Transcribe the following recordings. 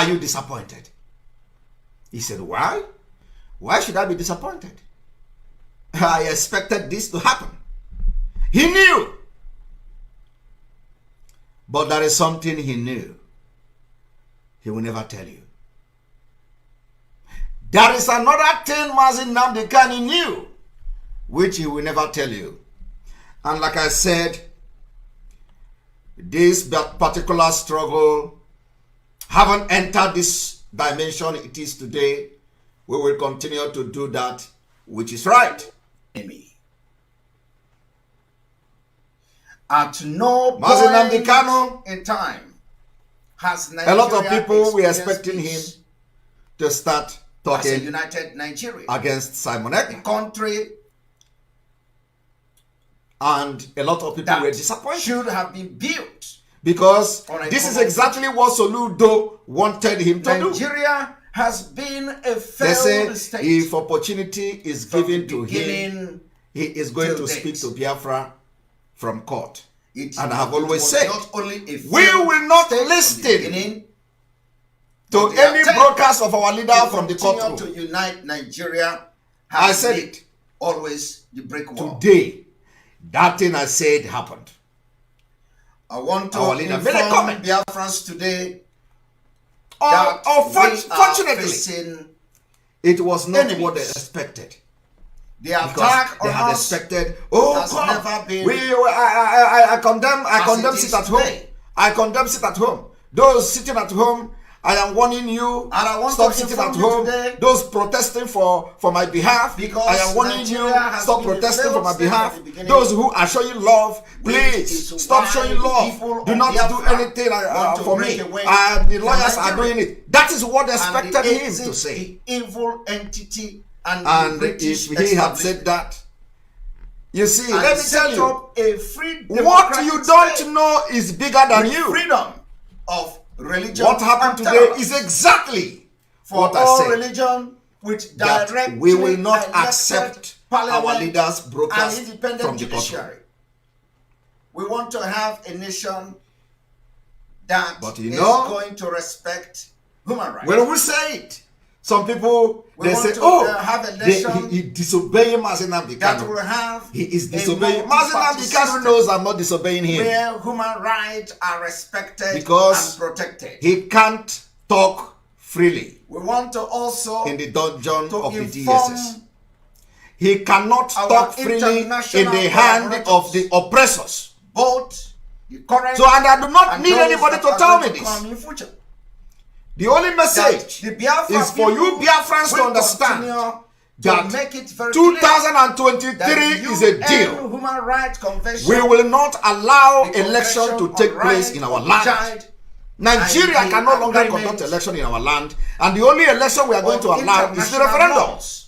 you disappointed? He said, why? Why should I be disappointed? I expected this to happen. He knew. But there is something he knew. He will never tell you. There is another thing Mazi Nnamdi Kanu knew, which he will never tell you. And like I said, this particular struggle haven't entered this dimension it is today. We will continue to do that, which is right. At no Mazi point Nnamdi Kanu in time has Nigeria a lot of people were expecting him to start talking as a united Nigeria against Simon a Epka. country And a lot of people were disappointed. Should have been built. Because this is exactly what Soludo wanted him to do. Nigeria has been a They failed say state. if opportunity is given to him, beginning he is going to till speak date. to Biafra from court. It- And I have it always was said, not only a we failed will not state from the listen beginning, to but the any attempt broadcast of our leader to from the continue courtroom. to unite Nigeria I has said been it. always the brick wall. Today, that thing I said happened. I want to Our leader made a inform comment. Biafrans today that Fortunately, facing it was not enemies. what they expected. the Because attack they on had us expected, has come, never been I condemn it sit is at home. today. I condemn sit at home. Those sitting at home, I am warning you, And I want stop to sitting inform at you home. today, Those protesting for my behalf, because I am warning Nigeria you, has stop been a protesting failed for my state behalf. from the beginning. Those who are showing love, Which please is stop why showing the love. people Do of not do Biafra anything want to for break me. away The from lawyers are Nigeria. doing it. That is what they and expected the him to exit, say. the evil entity and And the British if he had said establishment. that, you see, And let me set tell you, up a free what democratic you don't state know is bigger than with you. freedom of religion. What happened and today tolerance is exactly for what I all said. religion with That directly we will not elected accept parliament our leaders and broadcast independent from the courtroom. judiciary. We want to have a nation that But you is know, going to respect human rights. When we say it, some people We they want say, to, "Oh, have a nation he disobeying Mazi Nnamdi that Kanu. will have He is a disobeying." Mazi multi-party Nnamdi Kanu system knows I'm not disobeying him where human rights are respected because and protected. he can't talk freely We want to also in the dungeon to of the inform DSS. He cannot our talk freely in international the hand collaborators, of the oppressors. both the current So, and I do not and need those anybody that to are tell going me to this. come in future. The only message The Biafra is for you people Biafrans to will understand continue that to make it very clear 2023 that is a UN deal. Human Rights Convention, We will not allow the election to Convention take on place Rights in our of the land. Child, Nigeria and the can no longer agreement conduct election in our land, and the only election we are going to allow is the international referendum. laws.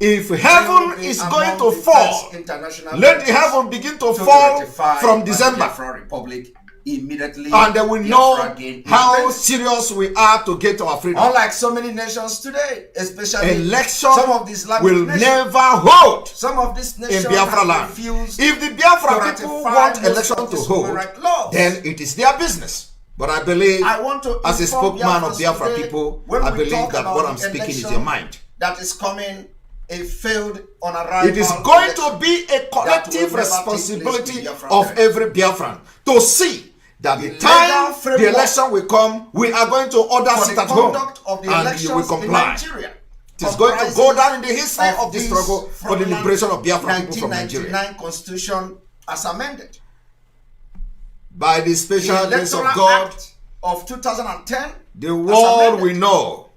If They will heaven be is among going to the fall, first international let the countries heaven begin to to be fall ratified from by the December, Biafra Republic immediately, and then we Biafra know gained how independence. serious we are to get our freedom. Unlike so many nations today, especially Election some of the Islamic will nations, never hold some of these nations in Biafra have land. refused If the to Biafra people ratify want most election of to these human hold, rights laws. then it is their business. But I believe, I want to as a inform spokesman of Biafrans Biafra today, people, when I we believe talk that about what the I'm speaking is election your mind. that is coming, a failed on arrival. It is going election to be a collective never take place responsibility in Biafra of territory. every Biafran to see that the The time legal the framework election will come, we are going to order for sit the at home, conduct of the and you will elections in comply. Nigeria. It is going to go down in the history of the this struggle for the liberation of Biafra people from Nigeria. 1999 Constitution as amended. By the special The grace of Electoral God, Act of 2010, the world amended. will know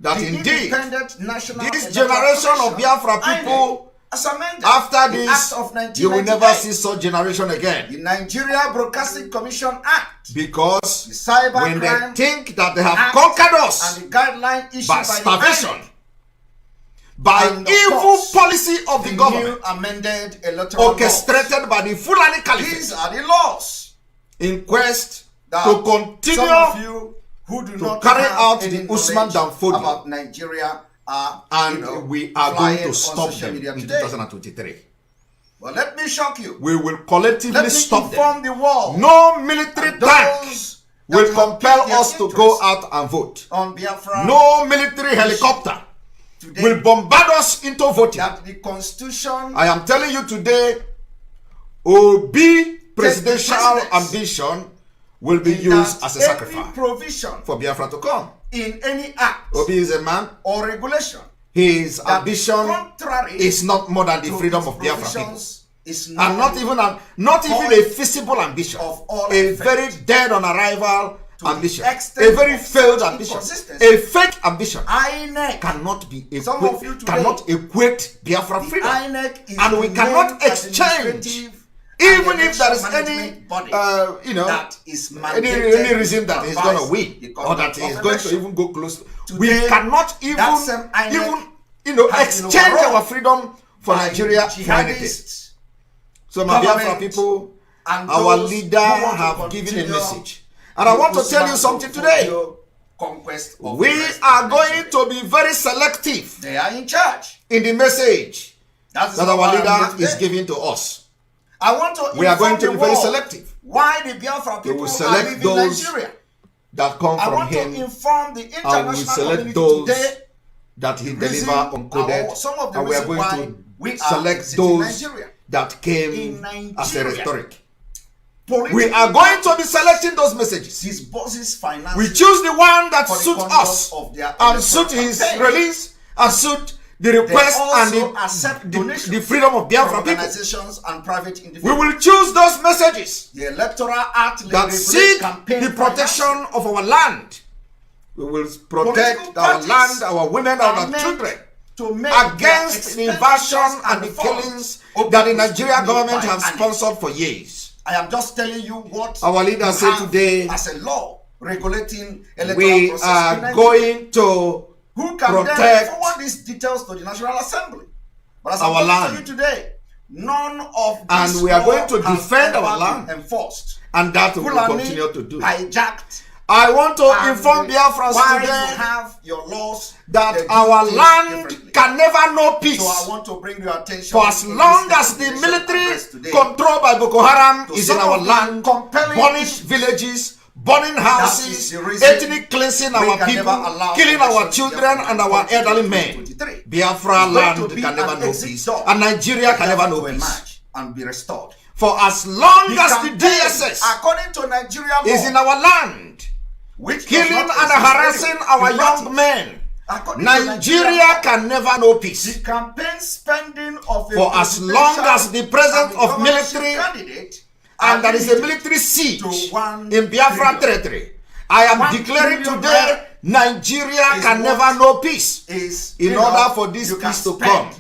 that the indeed Independent National this Electoral generation of Commission, Biafra INEC, people, as amended. after The this, Act of you will never 1998, see such generation again. the Nigeria Broadcasting Commission Act, Because the Cyber when they Crime think that they have Act, conquered us and the guideline issued by by starvation, the INEC, by and of evil course, policy of the government, new amended electoral orchestrated by the Fulani Caliphate, These are the laws in quest that to continue some of you who do to not carry have out any the Usman knowledge Danfodio. about Nigeria are, and we are going flying to on stop social them media in today. 2023. But let me shock you. We will collectively Let me stop inform them. the world. No military and tank those will compel their us to interest go out and vote. on Biafra. No military helicopter Today, will bombard us into voting. that the Constitution I am telling you today, Obi presidential ambition will be used as a sacrifice provision for Biafra to come. in any act Obi is a man. or regulation His ambition contrary is not more than the to freedom its of Biafra people. provisions is And not even a feasible ambition. of all A effect. very dead on arrival To ambition. the extent A very of failed such ambition. inconsistency, A fake ambition INEC cannot be Some of you today, cannot equate Biafra the freedom. INEC is And we the cannot main exchange, administrative even and if there is election any management body that is any reason that he's going to supervise win the or that conduct he's of going to election. even go close. Today, We cannot that same INEC has been exchange overrun our freedom for by Nigeria for anything. jihadists, So my Biafra government, people, and our those leader who want to have given a continue message. And I want to tell you something today. Conquest of We the rest are of going Nigeria. to be very selective They are in charge. in the message That is that what our I am leader here is today. giving to us. I want to We are inform going to the be very world selective. why the Biafra We people will are select leaving those Nigeria. that come I from want him, to inform the and we international select community those today that he reason, deliver uncoded, or some of the and we are reason going why to we are select exiting those Nigeria. that came In as a Nigeria, rhetoric. Political We are going to be selecting those messages. his bosses finance. We choose the one that for the suits conduct us of their and suit electoral his campaign. release and suit the They request and also accept donations the freedom of Biafra from people. organizations and private We individuals. will choose those messages The Electoral Act that regulates seek campaign the protection of our land. We will protect Political our parties land, our women, and are our meant children to make against the their invasion expenditures and the funds killings open that the to Nigerian scrutiny government by have INEC. sponsored for years. I am just telling you what Our leader you said have today, as a law regulating electoral we process in are Nigeria. going to Who can then protect forward these details to the National Assembly? But as our I'm land. telling you today, none of And this we are law going to has defend our ever land. been enforced. and that we will Fulani continue to do. hijacked. I want to And inform Biafrans while today you have your laws that they do our things land differently. can never know peace. So I want to bring your attention For as in long this as the declaration military address today controlled by Boko Haram to is some in our of the land, compelling burning issues. villages, burning houses, is the reason ethnic cleansing we our can people, never allow killing our elections children Biafra and our continue elderly in men. 2023. Biafra It's going land to be can never an know exit peace. door And Nigeria can never Biafra know to peace. emerge and be restored. For as long The as the campaign, DSS according to Nigeria law, is in our land, which does killing not and exist harassing anywhere, our in young practice, men, according to Nigeria law, can never know peace. the campaign spending of a For as long presidential as the presence and of governorship military candidate and there is a are military siege to 1 in Biafra trillion. territory, I am 1 declaring trillion today Nigeria is can what never know peace. is In enough order for this you can peace to spend come,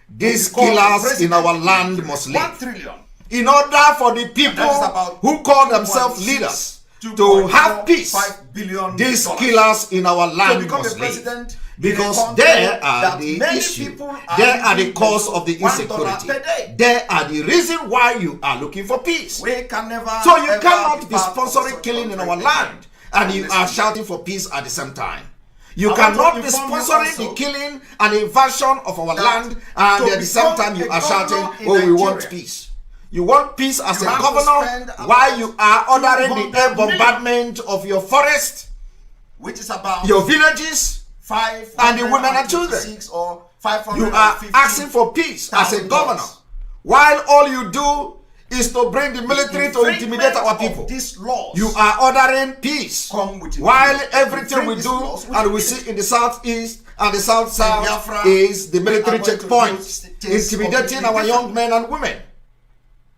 these to become killers in president our of land Nigeria. must 1 live. trillion. In order for the people That is about who call themselves 2.6 leaders to have peace, $2.45 billion these killers in our to land become must a live. president in a Because country they are that the many issue. people They are the living cause below of the $1 insecurity. per day. They are the reason why you are looking for peace. We can never So you ever cannot be part of sponsoring such killing in country our again. land and you Listen. are shouting for peace at the same time. You I want cannot to be inform you sponsoring also the killing and invasion of our that land and to at the same become time you a are shouting, governor in oh, we want Nigeria, peace. You want peace as you a have to governor spend about while you are ordering the 200 air million. bombardment of your forest, which is about your villages, 5 and the women and children. or You are 550 asking for peace as a $1,000. governor, while all you do is to bring the military to intimidate our people. These laws You are ordering peace, come with while impunity. everything we These do laws with and we impunity. see in the southeast and the south south Biafra, is the we military are going to checkpoint, do things intimidating completely our young men and women.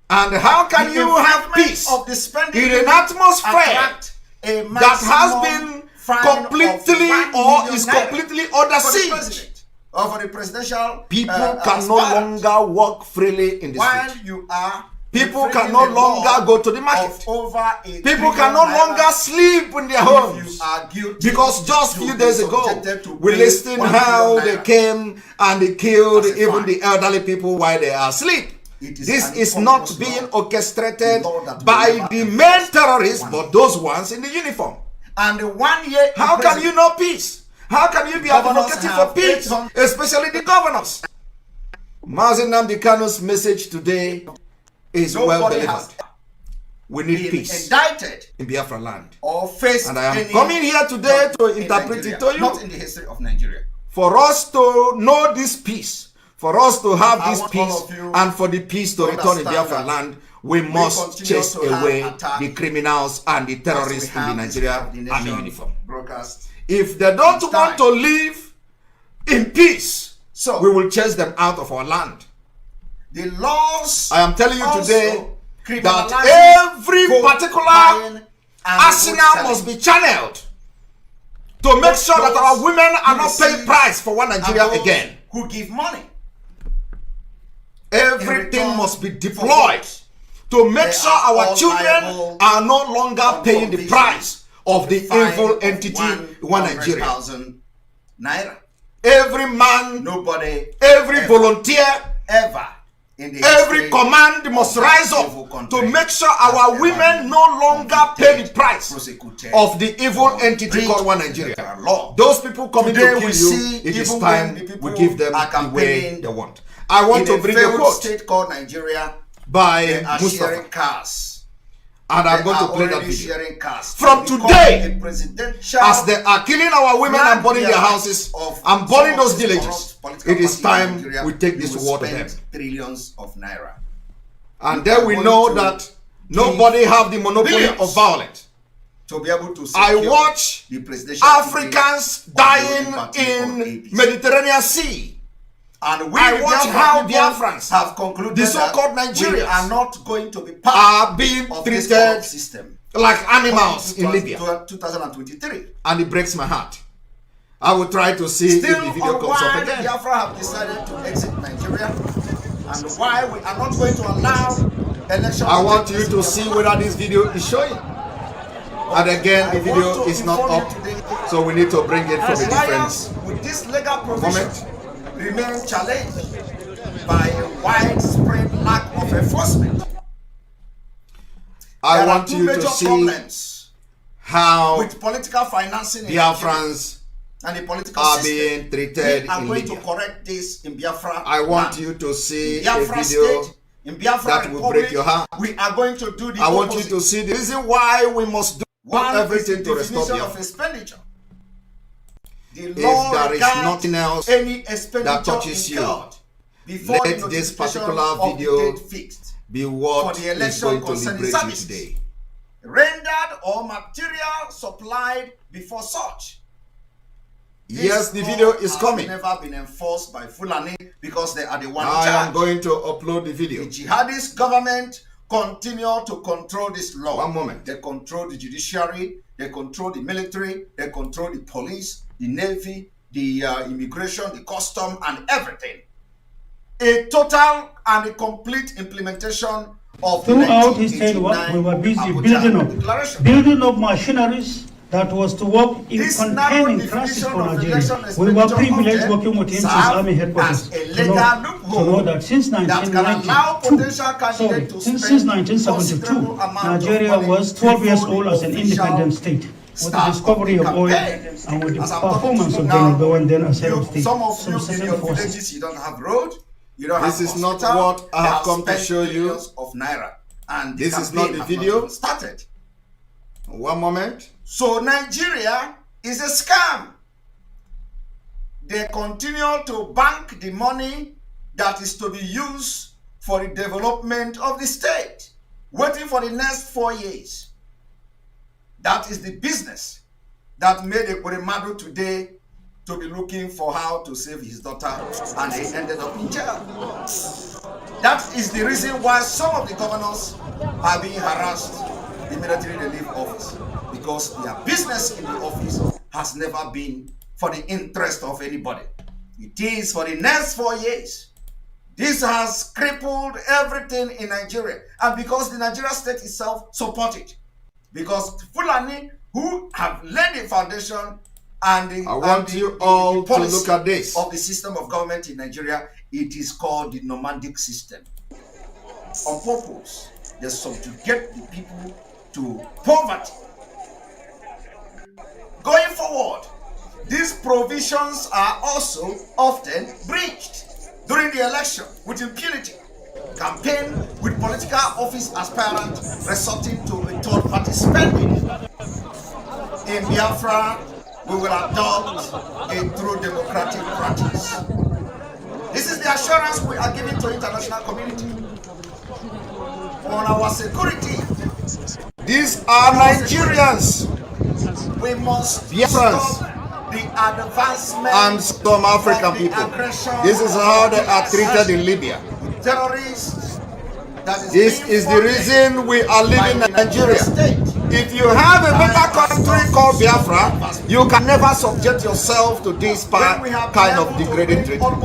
And how can The you have infringement peace of the spending in an limit atmosphere attract a that has maximum been fine completely of 1 or million is naira completely under for the siege? president or for the presidential People can no aspirant, longer walk freely in the while street. you are People infringing can no the law longer go to the of market. over a People trillion can no naira longer sleep in their if homes. you are guilty. Because just a to few be days ago, subjected to we pay listened 1 how billion they naira. came and they killed As a even fine. the elderly people while they are asleep. It is This an is not omnibus being law. orchestrated The law that will by never the enforce main terrorists, one. but those ones in the uniform. And the 1 year How can you know peace? How can you be Governors advocating have for peace? 800 Especially the governors. Mazi Nnamdi Kanu's message today is well Nobody delivered. has We need been peace indicted in Biafra land. or faced And I am any coming here today to in interpret Nigeria, it to you. not in the history of Nigeria. For us to know this peace, for us to have I this want all peace, of you and for the peace to return in Biafra land, we must continue chase to have away attack the criminals and the as we terrorists in the have Nigeria the army nation uniform. broadcast. If they don't It's want time. to live in peace, So we will chase them out of our land. the laws I am telling you also today criminalize that every both particular buying and arsenal selling. must be channeled to make Both sure that those our women are who not paying receive price for one and Nigeria those again. who give money. Everything return must be for deployed votes. to make They sure are our all children liable are no longer on paying the provision price of the fine evil of entity, one Nigeria. 100,000 naira. Every man, Nobody every ever, volunteer, ever in the every history command must of rise that up evil to country make sure has our ever women been no longer pay the convicted, price prosecuted, of the evil or entity breach called one the Nigeria. electoral law. Those people coming Today to we kill you, see it is even time when the people we give them are the way campaigning they want. I want in to bring a failed quote state called Nigeria, by they are Mustafa, sharing cars. and I'm They going to are play that already video. sharing cars. From To become today, a presidential as they are killing our women and burning their houses of and burning some of those these villages, corrupt political it is parties in time Nigeria, we take you this will war to spend them. trillions of naira. And You then are we going know to that nobody have the monopoly billions of violence. to be able to I secure watch the presidential Africans ticket of the dying ruling party on in APC. Mediterranean Sea. And we, I the watch Biafran how people, Biafrans, have concluded the so-called that we Nigerians, are not going to be part are being of this treated corrupt system. like animals in According Libya. to 2023. And it breaks my heart. I will try to see Still if the video on comes up why again. Biafra have decided to exit Nigeria and why we are not going to allow elections. I want you to see whether this video is showing. And again, the video is not up, so we need to bring it from a Compliance different with this legal provision moment. remain challenged by a widespread lack of enforcement. I There want are two you to major see problems how with political financing in Nigeria Biafrans and the political are system. being treated We are in going Libya. to correct this in Biafra. I want land. you to see In a Biafra video state, in Biafra that will Republic, break your heart. we are going to do the I want you opposite. to see the reason why we must do One everything is to the restore definition Biafra. of expenditure. The If law there is regards nothing else any expenditure that touches you, incurred before let the this notification particular of the video date fixed be what for the is election going to concerning liberate you services today. rendered or material supplied before such. Yes, the This video law is has coming. never been enforced by Fulani because they are the one in I am charge. going to upload the video. The jihadist government continue to control this law. One moment. They control the judiciary, they control the military, they control the police, the navy, the immigration, the custom, and everything. A total and a complete implementation of the Throughout his tenure, 1989 we were busy Abuja Declaration. building up machineries that was to work in This narrow containing crisis definition for of Nigeria. election We were expenditure privileged budget working with him since serve army headquarters as a to legal know loophole that since that can allow 1992, potential candidates to since spend 1972, considerable amount of Nigeria money was 12 years before old the as an official independent state. With the start discovery of of the oil campaign. and with the As I'm talking performance to of you General now, Bowen then as head of state, some of some you in certain your forces. villages, you don't have road, you don't This have is not hospital, what I they have come to spent show you. billions of naira, and This the is not campaign the has video. even started. One moment. So Nigeria is a scam. They continue to bank the money that is to be used for the development of the state, waiting for the next 4 years. That is the business that made Ekweremadu today to be looking for how to save his daughter, and he ended up in jail. That is the reason why some of the governors are being harassed immediately they leave office, because their business in the office has never been for the interest of anybody. It is for the next 4 years. This has crippled everything in Nigeria, and because the Nigeria state itself support it, because Fulani who have laid the foundation and the, I want you all to policy look at this. of the system of government in Nigeria, it is called the nomadic system. On purpose, they subjugate the people to poverty. Going forward, these provisions are also often breached during the election with impunity. campaign with political office aspirants resorting to a third party spending. In Biafra, we will adopt a true democratic practice. This is the assurance we are giving to international community. On our security, These are Nigerians we must Biafrans stop the advancement and some African of the people. aggression This is how they are treated in Libya. terrorists. This is the reason we are living in Nigeria. If you have a better country called Biafra, you can never subject yourself to this kind of degrading treatment.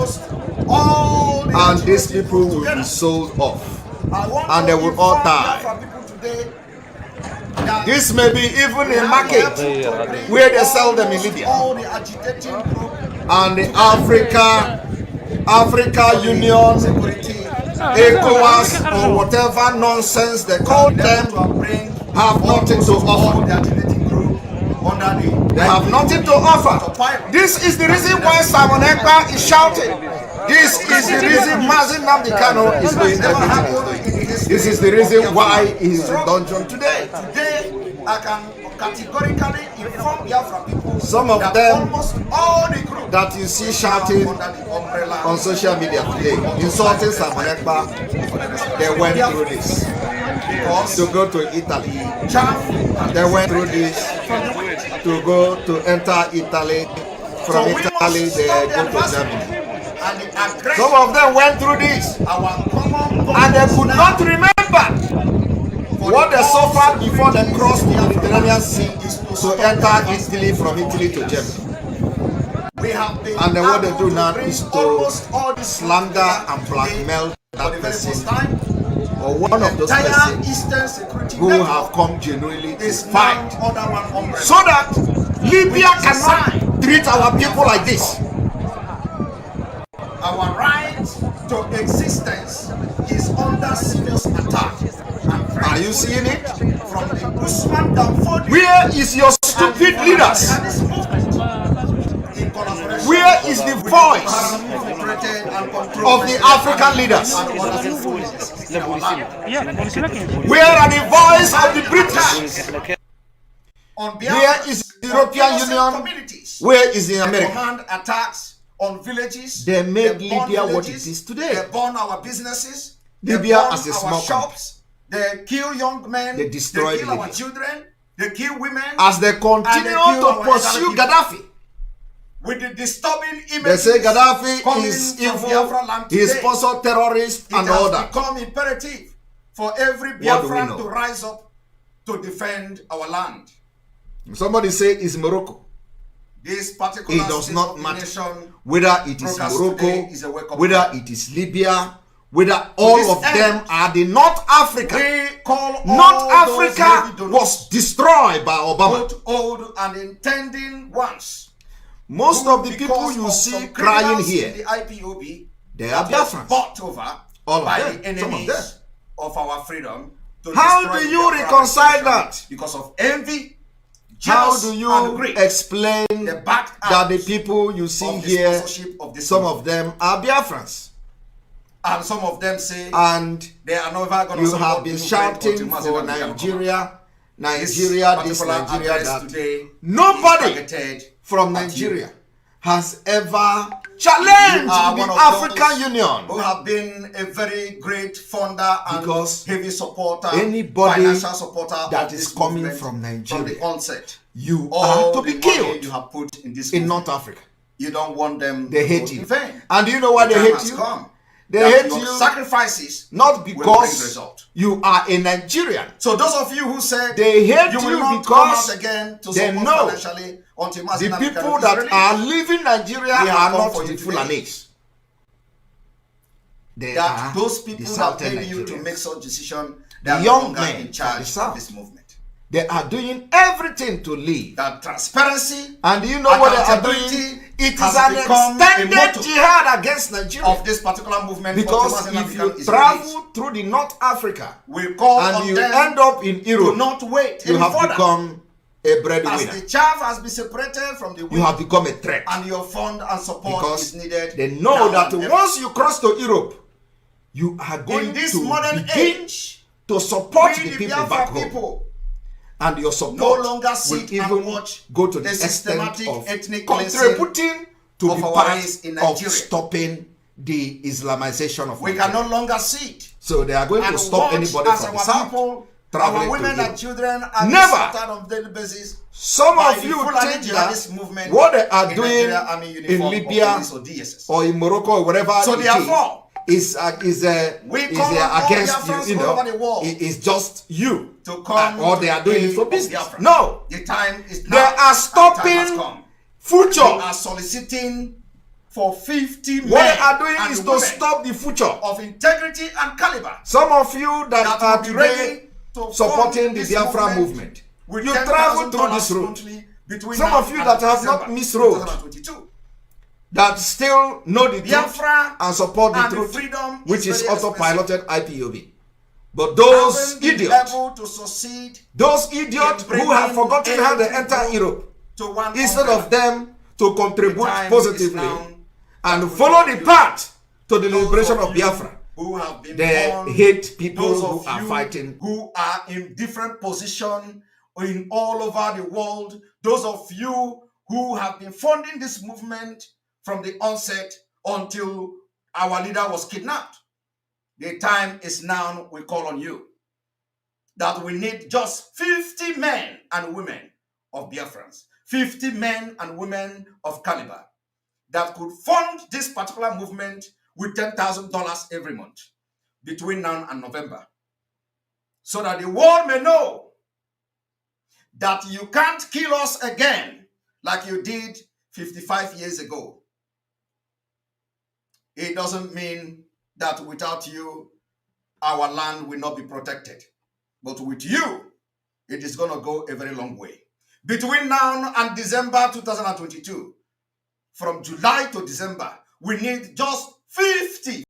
And these people will be sold off. And they will all die. This may be even a market where they sell them in Libya. And the Africa Union, ECOWAS, or whatever nonsense they call them, have nothing to offer. They have nothing to offer. This is the reason why Simon Epka is shouting. This is the reason Mazin Namdekano is doing everything. This is the reason why he is in dungeon today. Today, I can categorically inform Biafra people some of that them almost all the groups that you see shouting on social media today, insulting Simon Epka, they went through this. To go to Italy, they went through this. To go to enter Italy, from Italy they go to Germany. Some of them went through this, and they could not remember what they suffered before they crossed the Mediterranean Sea to enter Italy, from Italy to Germany. And then what they do now is to slander and blackmail that person, or one of those persons who have come genuinely to fight, so that Libya cannot treat our people like this. Our right to existence is under serious attack. Are you seeing it? From the Usman Danfodi. Where is your stupid leaders? Where is the voice of the African leaders? Where are the voice of the British? Where is the European Union? Where is the America? Command attacks on villages. They made Libya what it is today. They burn our businesses. Libya as a small shops. They kill young men. They destroy kill Libya. Our children. They kill women. As they continue to pursue Gaddafi. With the disturbing images, they say Gaddafi is evil, he is sponsor terrorists and all that. It has become imperative for every Biafran to rise up to defend our land. Somebody say it's Morocco. This particular it does not matter whether it is Morocco, whether it is Libya, whether all of them are the North Africa. North Africa was destroyed by Obama. Both old and intending ones. Most of the people you see crying here, the IPOB, they are Biafrans. Bought over all by of them, the enemies of our freedom. How do you reconcile that? Because of envy, how do you explain that the people you see here, some of them are Biafrans? And some of them say, and they are never going to you have been shouting for Nigeria, Nigeria this, Nigeria that. Today nobody from Nigeria has ever challenged the African Union. Who have been a very great funder and because heavy supporter, anybody financial supporter that is coming from Nigeria, from the onset, you are to be killed. You have put in this in North Africa. You don't want them. They hate you. In vain. And do you know why they hate you? They hate you sacrifices not because you are a Nigerian. So those of you who said they hate you because again to they know the people that are leaving Nigeria are not the Fulanese. They are those people that paid you to make such decision. They are young men in charge of this movement. They are doing everything to leave. That transparency, and you know what they are doing? It is an extended jihad against Nigeria of this particular movement. Because if you travel through the North Africa and you end up in Europe, not wait you have become a breadwinner. As the chaff has been separated from the wheat, you have become a threat. And your fund and support is needed. They know that once you cross to Europe, you are going in this to modern begin age, to support we the the people Biafra back home. people And your no support longer will sit and even watch go to the the extent systematic of ethnic cleansing contributing to of be our part race in of Nigeria. stopping the Islamization of We Nigeria. can no longer sit So they are going and to stop watch anybody as from the our south people, traveling our women to and Europe. children are Never. slaughtered on a daily basis. Some by of the you Fulani think jihadist that movement what they are in doing Nigeria Army in uniform or Libya police or DSS. or in Morocco or wherever So it therefore, is we call on all against Biafrans you, you all know, over the world it's just you to come or to they are the doing it aid for of business. Biafra. No, The time is they now. are and the time has stopping come. future. We are soliciting for 50 What men they are doing and is to women stop the future. of integrity and caliber Some of you that that are will be today ready to supporting fund the this Biafra movement, with you travel through this $10,000 route. monthly between Some now of you and that have December not missed road, 2022. that still know the Biafra truth and support the and the truth, freedom which is very autopiloted IPOB. But those haven't been idiots, able to succeed those idiots in who have bringing forgotten how they every enter group Europe, to one instead umbrella. of them to contribute The time is positively now and that we follow call the you, path to the those liberation of of you Biafra, who have been they born, hate people those who of are you fighting. who are in different positions in all over the world, those of you who have been funding this movement from the onset until our leader was kidnapped. The time is now, we call on you, that we need just 50 men and women of Biafrans, 50 men and women of caliber that could fund this particular movement with $10,000 every month between now and November, so that the world may know that you can't kill us again like you did 55 years ago. It doesn't mean that without you, our land will not be protected. But with you, it is going to go a very long way. Between now and December 2022, from July to December, we need just 50